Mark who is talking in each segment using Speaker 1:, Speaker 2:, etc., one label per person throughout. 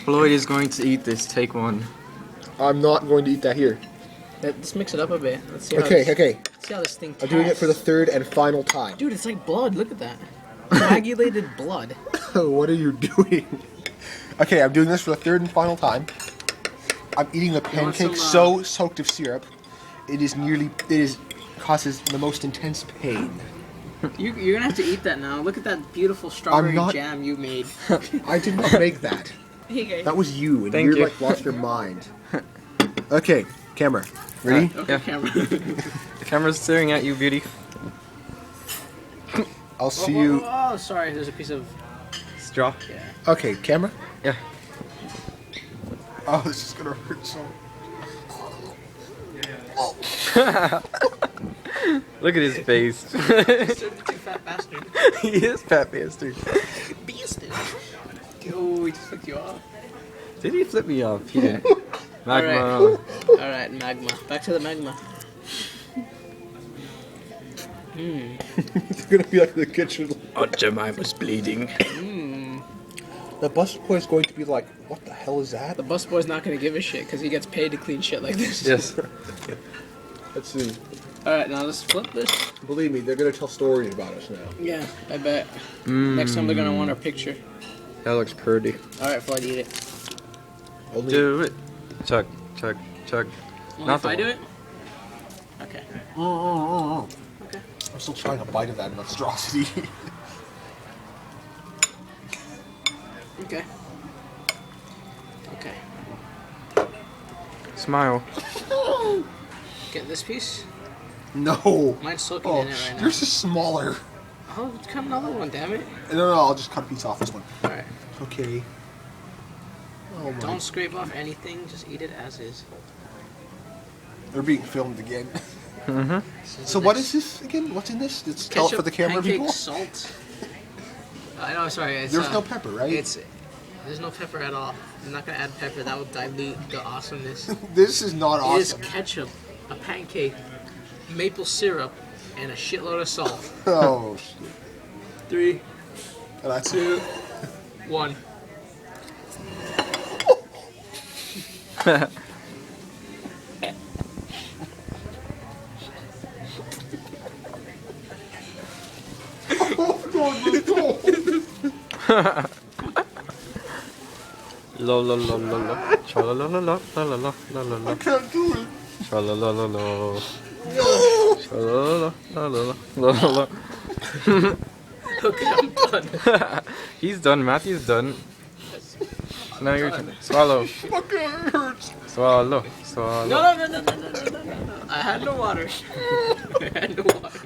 Speaker 1: Floyd is going to eat this. Take one.
Speaker 2: I'm not going to eat that here.
Speaker 3: Let's mix it up a bit. Let's see how
Speaker 2: Okay,
Speaker 3: this,
Speaker 2: okay.
Speaker 3: Let's see how this thing
Speaker 2: I'm doing it for the third and final time.
Speaker 3: Dude, it's like blood. Look at that. Coagulated blood.
Speaker 2: What are you doing? Okay, I'm doing this for the third and final time. I'm eating the pancake so soaked of syrup, it causes the most intense pain.
Speaker 3: You're gonna have to eat that now. Look at that beautiful strawberry jam you made.
Speaker 2: I did not make that.
Speaker 3: Okay.
Speaker 2: That was you, and
Speaker 1: Thank
Speaker 2: you're
Speaker 1: you.
Speaker 2: like lost your mind. Okay, camera. Ready?
Speaker 3: Okay,
Speaker 1: Yeah.
Speaker 3: camera.
Speaker 1: The camera's staring at you, beauty.
Speaker 2: I'll see you.
Speaker 3: Oh, sorry. There's a piece of
Speaker 1: Straw.
Speaker 3: yeah.
Speaker 2: Okay, camera.
Speaker 1: Yeah.
Speaker 2: Oh, this is gonna hurt so.
Speaker 1: Look at his face.
Speaker 3: He's a big fat bastard.
Speaker 1: He is fat bastard.
Speaker 3: Bastard. Oh, he just flicked you off.
Speaker 1: Did he flip me off? He didn't. Magma.
Speaker 3: Alright, magma. Back to the magma.
Speaker 2: It's gonna be like the kitchen.
Speaker 1: Aunt Jemima's bleeding.
Speaker 2: The busboy is going to be like, what the hell is that?
Speaker 3: The busboy's not gonna give a shit because he gets paid to clean shit like this.
Speaker 1: Yes.
Speaker 2: Let's see.
Speaker 3: Alright, now let's flip this.
Speaker 2: Believe me, they're gonna tell stories about us now.
Speaker 3: Yeah, I bet. Next time they're gonna want our picture.
Speaker 1: That looks pretty.
Speaker 3: Alright, Floyd, eat it.
Speaker 2: Only
Speaker 1: Do it. Chug, chug, chug.
Speaker 3: Only if I do it? Okay. Okay.
Speaker 2: I'm still trying to bite of that monstrosity.
Speaker 3: Okay. Okay.
Speaker 1: Smile.
Speaker 3: Get this piece.
Speaker 2: No.
Speaker 3: Mine's soaking in it right now.
Speaker 2: Yours is smaller.
Speaker 3: Oh, cut another one, damn it.
Speaker 2: No, I'll just cut a piece off this one.
Speaker 3: Alright.
Speaker 2: Okay. Oh my.
Speaker 3: Don't scrape off anything, just eat it as is.
Speaker 2: They're being filmed again.
Speaker 3: This
Speaker 2: So
Speaker 3: the
Speaker 2: what
Speaker 3: next-
Speaker 2: is this again? What's in this? Let's tell it
Speaker 3: Ketchup,
Speaker 2: for the camera
Speaker 3: pancake,
Speaker 2: people.
Speaker 3: salt. I know, sorry. It's,
Speaker 2: There's no pepper, right?
Speaker 3: There's no pepper at all. I'm not gonna add pepper. That will dilute the awesomeness.
Speaker 2: This is not
Speaker 3: It is
Speaker 2: awesome.
Speaker 3: ketchup, a pancake, maple syrup, and a shitload of salt.
Speaker 2: Oh shit.
Speaker 3: 3,
Speaker 2: And that's
Speaker 3: 2, 1.
Speaker 1: La la la la la. Cha la la la la la la la la la la.
Speaker 2: can't do it.
Speaker 1: Cha la la la la. Cha la la la la la la la.
Speaker 3: Okay, I'm done.
Speaker 1: He's done. Matthew's done. Now your turn. Swallow.
Speaker 2: Fucking hurts.
Speaker 1: Swallow. Swallow.
Speaker 3: No. I had no water. I had no water.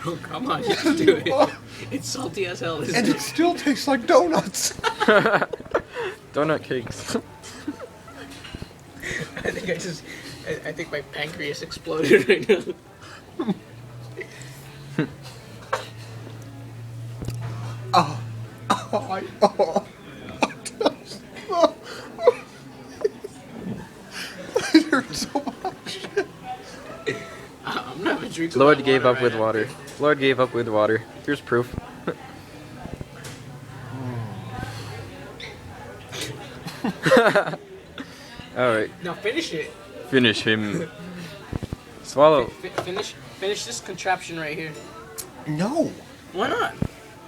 Speaker 3: Oh, come on, you can do it. It's salty as hell, isn't
Speaker 2: And
Speaker 3: it?
Speaker 2: it still tastes like donuts.
Speaker 1: Donut cakes.
Speaker 3: I think my pancreas exploded right now.
Speaker 2: It hurts so much.
Speaker 3: I'm not even drinking.
Speaker 1: Lord
Speaker 3: my
Speaker 1: gave
Speaker 3: water
Speaker 1: up with
Speaker 3: right now.
Speaker 1: water. Lord gave up with water. Here's proof. Alright,
Speaker 3: Now finish it.
Speaker 1: finish him. Swallow.
Speaker 3: Finish this contraption right here.
Speaker 2: No.
Speaker 3: Why not?